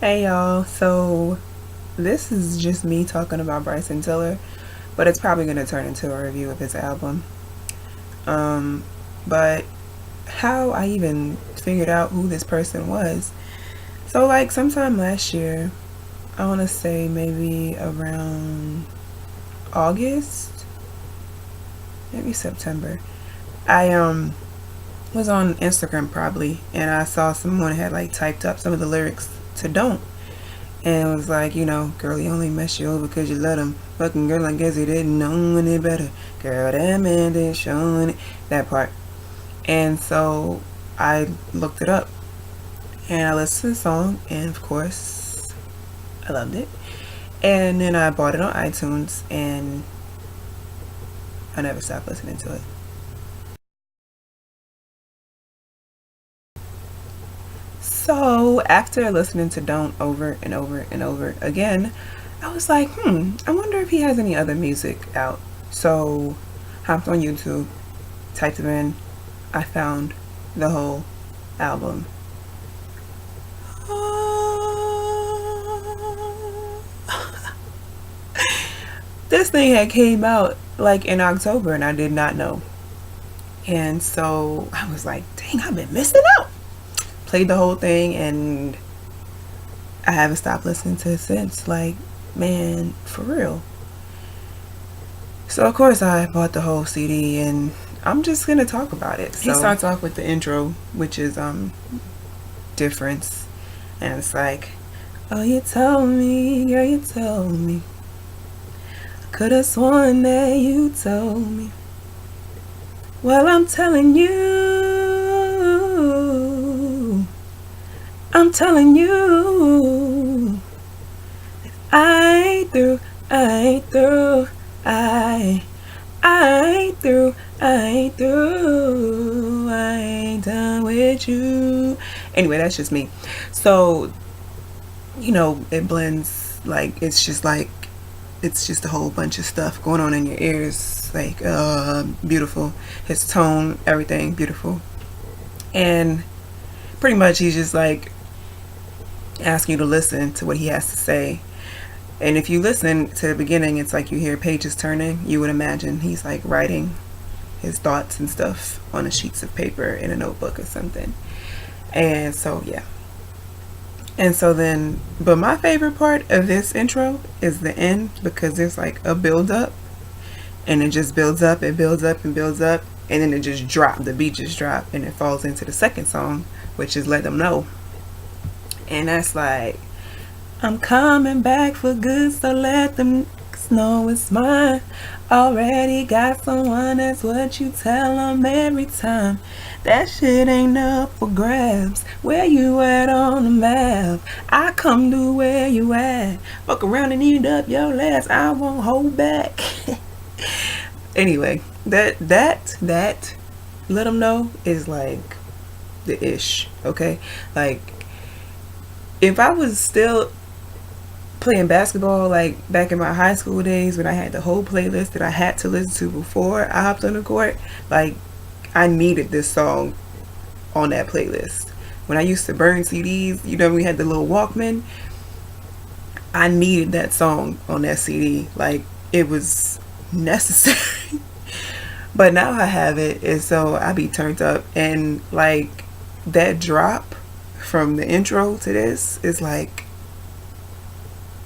Hey y'all, so this is just me talking about Bryson Tiller, but it's probably going to turn into a review of his album. Um, but how I even figured out who this person was. So, like, sometime last year, I want to say maybe around August, maybe September, I was on Instagram probably, and I saw someone had like typed up some of the lyrics to Don't. And it was like, girl, he only messed you over because you let him. Fucking girl, I guess he didn't know any better. Girl, that man didn't show any. That part. And so I looked it up. And I listened to the song. And of course, I loved it. And then I bought it on iTunes. And I never stopped listening to it. So after listening to Don't over and over and over again, I was like, I wonder if he has any other music out. So hopped on YouTube, typed it in, I found the whole album. This thing had came out like in October and I did not know. And so I was like, dang, I've been missing out. Played the whole thing and I haven't stopped listening to it since. Like, man, for real. So of course I bought the whole CD and I'm just gonna talk about it. So he starts off with the intro, which is difference, and it's like, oh, you told me, girl, you told me. Could have sworn that you told me. Well, I'm telling you, I'm telling you, I ain't through, I ain't through, I ain't through, I ain't through, I ain't done with you. Anyway, that's just me. So, it blends, like, it's just a whole bunch of stuff going on in your ears. Like, beautiful. His tone, everything, beautiful. And pretty much he's just like asking you to listen to what he has to say. And if you listen to the beginning, it's like you hear pages turning. You would imagine he's like writing his thoughts and stuff on the sheets of paper in a notebook or something. And so, yeah. And so then, but my favorite part of this intro is the end, because there's like a build up and it just builds up, it builds up and builds up. And then it just dropped, the beat just dropped, and it falls into the second song, which is Let Them Know. And that's like, I'm coming back for good, so let them know it's mine. Already got someone, that's what you tell them every time. That shit ain't up for grabs. Where you at on the map? I come to where you at. Fuck around and eat up your last. I won't hold back. Anyway, that let them know is like the ish. Okay, like if I was still playing basketball like back in my high school days when I had the whole playlist that I had to listen to before I hopped on the court, like I needed this song on that playlist. When I used to burn CDs, we had the little Walkman, I needed that song on that CD. Like, it was necessary. But now I have it, and so I be turned up. And like that drop from the intro to this is like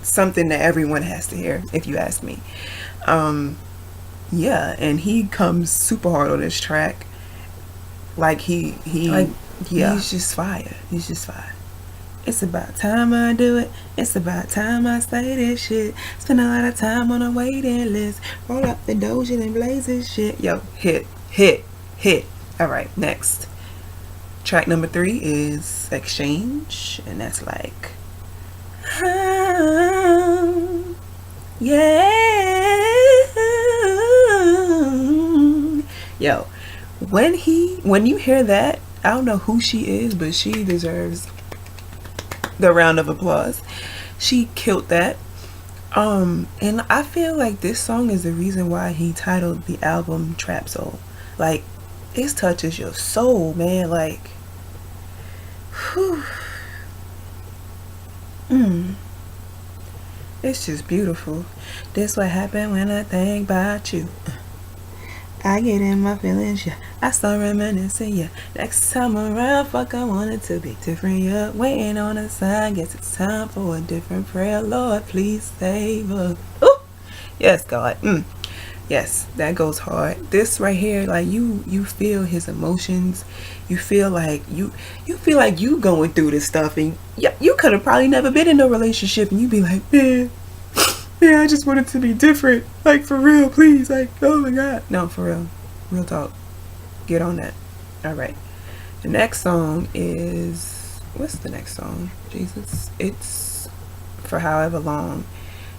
something that everyone has to hear, if you ask me. Yeah, and he comes super hard on this track. Like yeah, he's just fire. He's just fire. It's about time I do it. It's about time I say this shit. Spend a lot of time on a waiting list. Roll up the doja and blaze this shit. Yo, hit. Alright, next. Track number 3 is Exchange. And that's like, yeah. Yo, when you hear that, I don't know who she is, but she deserves the round of applause. She killed that. And I feel like this song is the reason why he titled the album Trap Soul. Like, it touches your soul, man. Like, whew. It's just beautiful. This what happened when I think about you. I get in my feelings, yeah. I start reminiscing, yeah. Next time around, fuck, I want it to be different, yeah. Waiting on a sign, guess it's time for a different prayer. Lord, please save us. Ooh. Yes, God. Yes, that goes hard. This right here, like you feel his emotions. You feel like you feel like you going through this stuff, and you could have probably never been in a relationship, and you be like, man, I just want it to be different. Like, for real, please. Like, oh my God. No, for real. Real talk. Get on that. All right. The next song is, what's the next song? Jesus. It's For However Long.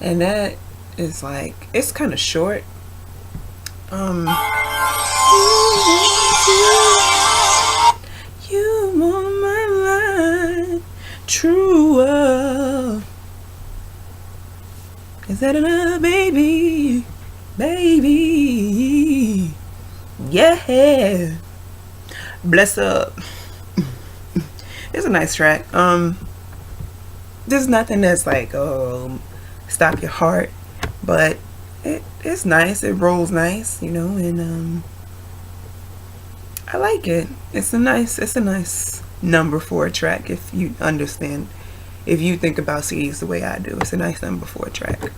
And that is like, it's kind of short. You want my life, true love. Is that enough, baby? Baby. Yeah. Bless up. It's a nice track. There's nothing that's like, stop your heart. But it's nice. It rolls nice, and I like it. It's a nice number 4 track, if you understand. If you think about CDs the way I do, it's a nice number 4 track.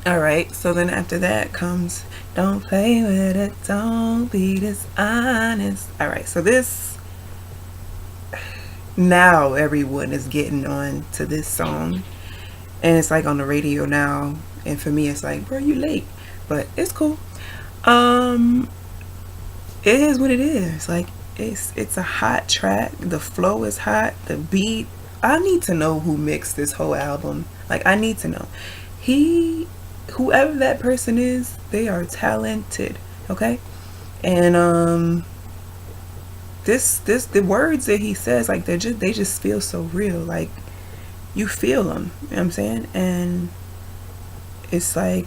Alright, so then after that comes Don't Play With It, Don't Be Dishonest. Alright, so this, now everyone is getting on to this song. And it's like on the radio now. And for me, it's like, bro, you late. But it's cool. It is what it is. Like, it's a hot track. The flow is hot. The beat. I need to know who mixed this whole album. Like, I need to know. Whoever that person is, they are talented. Okay? And the words that he says, like, they just feel so real. Like, you feel them. You know what I'm saying? And it's like,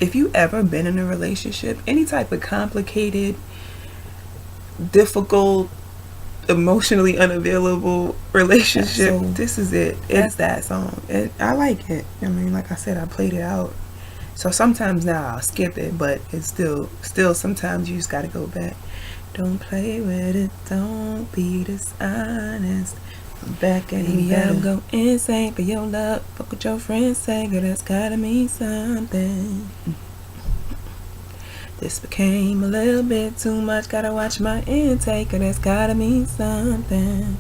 if you ever been in a relationship, any type of complicated, difficult, emotionally unavailable relationship, so this is it. It's that song. I like it. I mean, like I said, I played it out. So sometimes now I'll skip it, but it's still sometimes you just gotta go back. Don't play with it, don't be dishonest. I'm back and you gotta go insane for your love. Fuck what your friends say, girl, that's gotta mean something. This became a little bit too much, gotta watch my intake, girl, that's gotta mean something.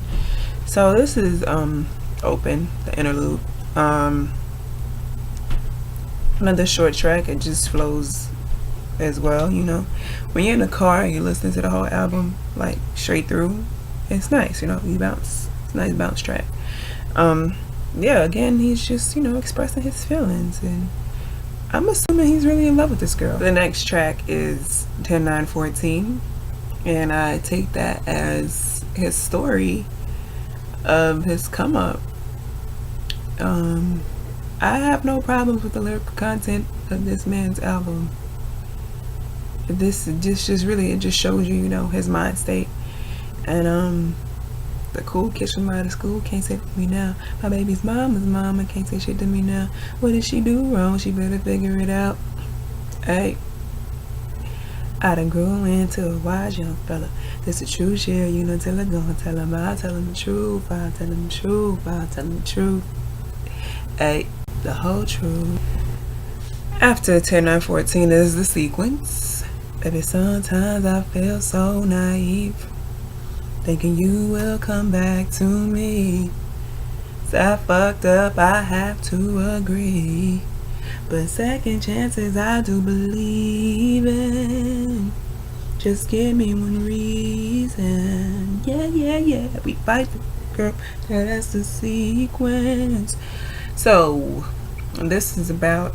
So this is Open, the interlude. Another short track. It just flows as well, when you're in the car and you listen to the whole album like straight through, it's nice, you bounce. It's a nice bounce track. Again, he's just expressing his feelings, and I'm assuming he's really in love with this girl. The next track is 10-9-14, and I take that as his story of his come up. I have no problems with the lyrical content of this man's album. This just really, it just shows you, his mind state. And the cool kid from out of school can't say to me now. My baby's mama can't say shit to me now. What did she do wrong? She better figure it out. Hey, I done grew into a wise young fella. This the true shit, till I go and tell him. I'll tell him the truth. I'll tell him the truth. I'll tell him the truth. Hey, the whole truth. After 10-9-14 is the sequence. Baby, sometimes I feel so naive, thinking you will come back to me. So I fucked up, I have to agree. But second chances I do believe in. Just give me one reason. Yeah. We fight the girl. That's the sequence. So this is about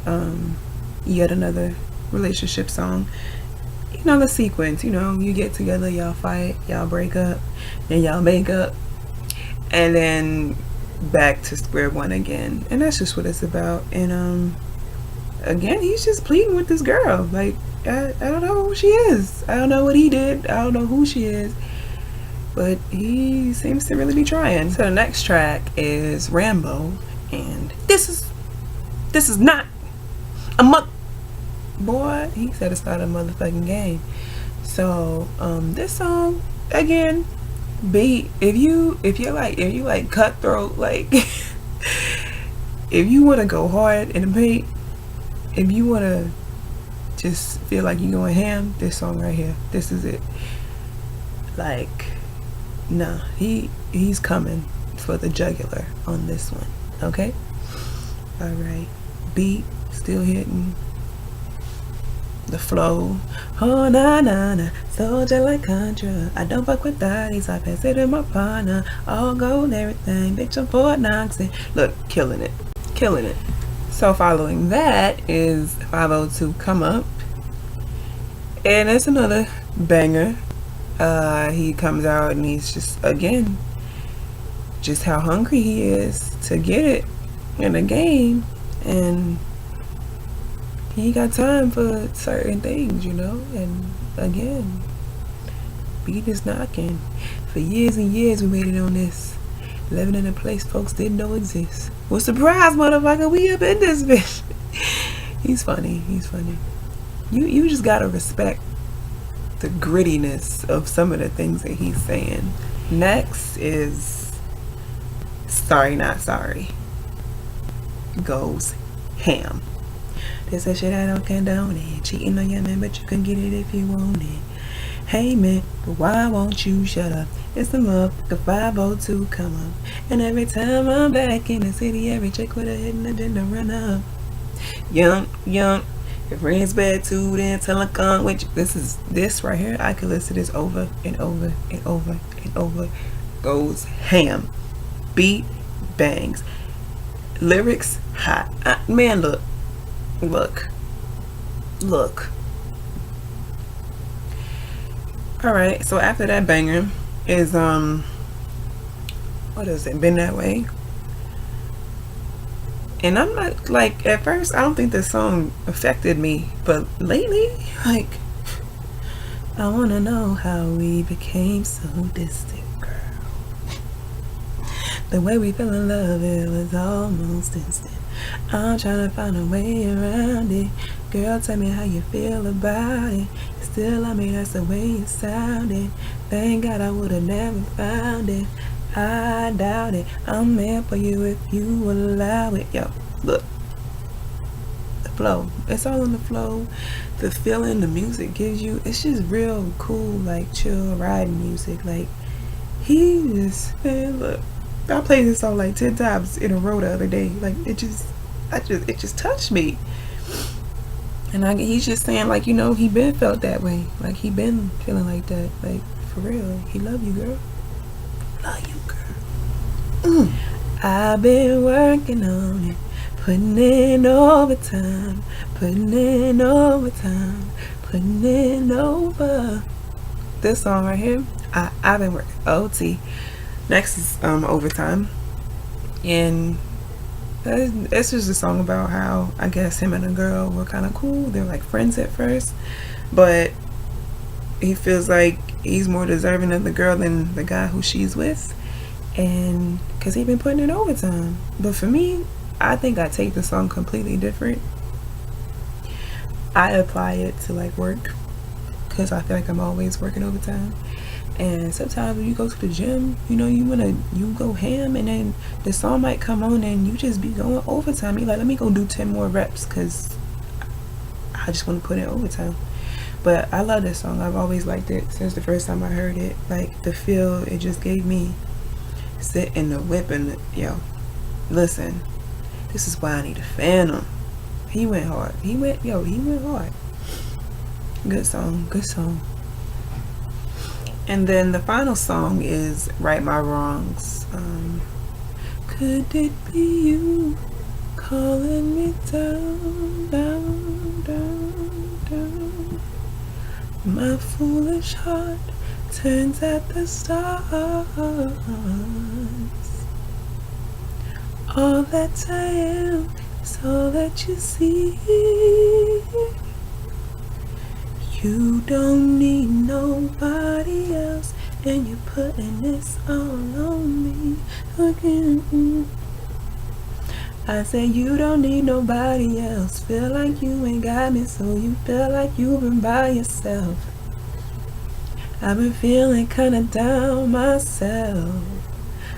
yet another relationship song. The sequence, you get together, y'all fight, y'all break up, then y'all make up, and then back to square one again. And that's just what it's about. And again, he's just pleading with this girl. Like, I don't know who she is. I don't know what he did. I don't know who she is. but he seems to really be trying. So the next track is Rambo, and this is not a boy. He said it's not a motherfucking game. So this song again, beat. If you like cutthroat, like if you want to go hard in the beat, if you want to just feel like you're going ham, this song right here, this is it. Like, nah, he's coming for the jugular on this one. Okay, all right, beat still hitting. The flow, oh na na na, soldier like Contra. I don't fuck with daddies, I pass it in my partner. All gold, everything, bitch, I'm Fort Knox. Look, killing it, killing it. So following that is 502 Come Up, and it's another banger. He comes out and he's just, again, just how hungry he is to get it in the game, and he ain't got time for certain things, you know. And again, beat is knocking. For years and years we waited on this, living in a place folks didn't know exists. Well, surprise, motherfucker, we up in this bitch. He's funny, he's funny. You just gotta respect the grittiness of some of the things that he's saying. Next is Sorry Not Sorry. Goes ham. This a shit I don't condone it. Cheating on your man, but you can get it if you want it. Hey man, but why won't you shut up? It's the motherfucker 502 Come Up. And every time I'm back in the city, every chick with a hidden agenda run up. Young, your friend's bad too, then tell her come with you. This right here, I could listen to this over and over and over and over. Goes ham. Beat bangs. Lyrics hot. Man, look. Alright, so after that banger is what is it? Been That Way. And I'm not, like, at first I don't think this song affected me, but lately, like, I wanna know how we became so distant, girl. The way we fell in love, it was almost instant. I'm trying to find a way around it. Girl, tell me how you feel about it. Still, I mean, that's the way it sounded. Thank God I would've never found it. I doubt it. I'm there for you if you allow it. Yo, look. The flow. It's all in the flow. The feeling the music gives you. It's just real cool, like, chill, riding music. Like, he just, man, look. I played this song like 10 times in a row the other day. Like, it just touched me. And he's just saying, like, you know, he been felt that way. Like, he been feeling like that. Like, for real. He love you, girl. Love you, girl. I've been working on it. Putting in overtime. Putting in overtime. Putting in over. This song right here, I've been working OT. Next is Overtime. And it's just a song about how, I guess, him and a girl were kind of cool. They're like friends at first, but he feels like he's more deserving of the girl than the guy who she's with, and because he's been putting in overtime. But for me, I think I take the song completely different. I apply it to, like, work, because I feel like I'm always working overtime. And sometimes when you go to the gym, you know, you go ham, and then the song might come on and you just be going overtime. You're like, let me go do 10 more reps because I just want to put in overtime. But I love this song. I've always liked it since the first time I heard it. Like, the feel it just gave me. Sit in the whip and, yo, listen, this is why I need a Phantom. He went hard. He went hard. Good song, good song. And then the final song is Right My Wrongs. Could it be you calling me down, down, down, down? My foolish heart turns at the stars. All that I am is all that you see. You don't need nobody else, and you putting this all on me again. I said you don't need nobody else. Feel like you ain't got me, so you feel like you've been by yourself. I've been feeling kinda down myself.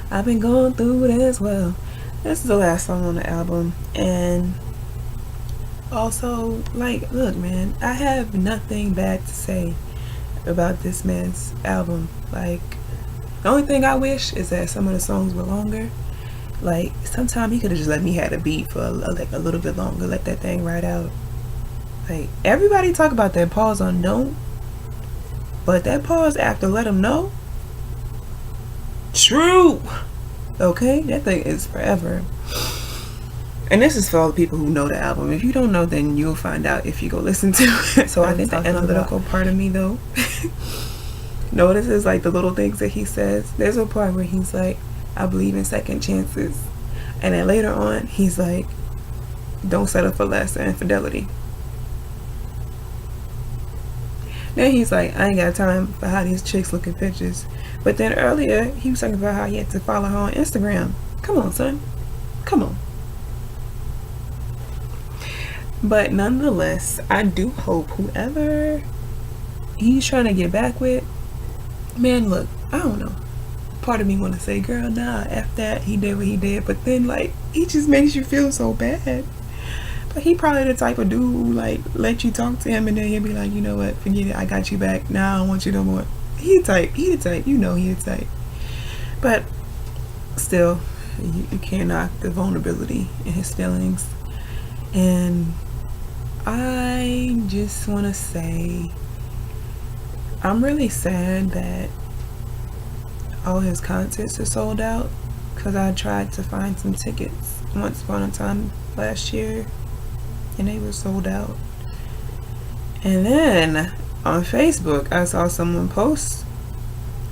I've been going through it as well. This is the last song on the album, and also, like, look, man, I have nothing bad to say about this man's album. Like, the only thing I wish is that some of the songs were longer. Like, sometimes he could have just let me have a beat for like a little bit longer, let that thing ride out. Like, everybody talk about that pause on Don't, but that pause after Let 'Em Know, true. Okay, that thing is forever. And this is for all the people who know the album. If you don't know, then you'll find out if you go listen to it. So I think the analytical part of me, though, notices like the little things that he says. There's a part where he's like, I believe in second chances. And then later on, he's like, don't settle for less or infidelity. Then he's like, I ain't got time for how these chicks look at pictures. But then earlier, he was talking about how he had to follow her on Instagram. Come on, son. Come on. But nonetheless, I do hope whoever he's trying to get back with, man, look, I don't know. Part of me want to say, girl, nah, F that. He did what he did. But then, like, he just makes you feel so bad. But he probably the type of dude who, like, let you talk to him and then he'll be like, you know what, forget it. I got you back. Nah, I don't want you no more. He the type. You know he the type. But still, you can't knock the vulnerability in his feelings. And I just want to say, I'm really sad that all his concerts are sold out, because I tried to find some tickets once upon a time last year and they were sold out. And then on Facebook I saw someone post,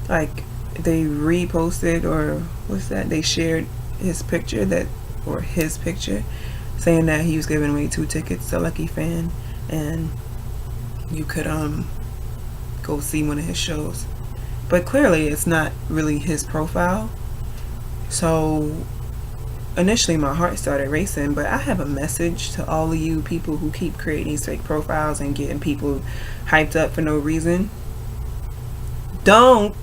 like, they reposted, or what's that, they shared his picture, saying that he was giving away 2 tickets to Lucky Fan and you could go see one of his shows. But clearly it's not really his profile. So initially my heart started racing, but I have a message to all of you people who keep creating these fake profiles and getting people hyped up for no reason. Don't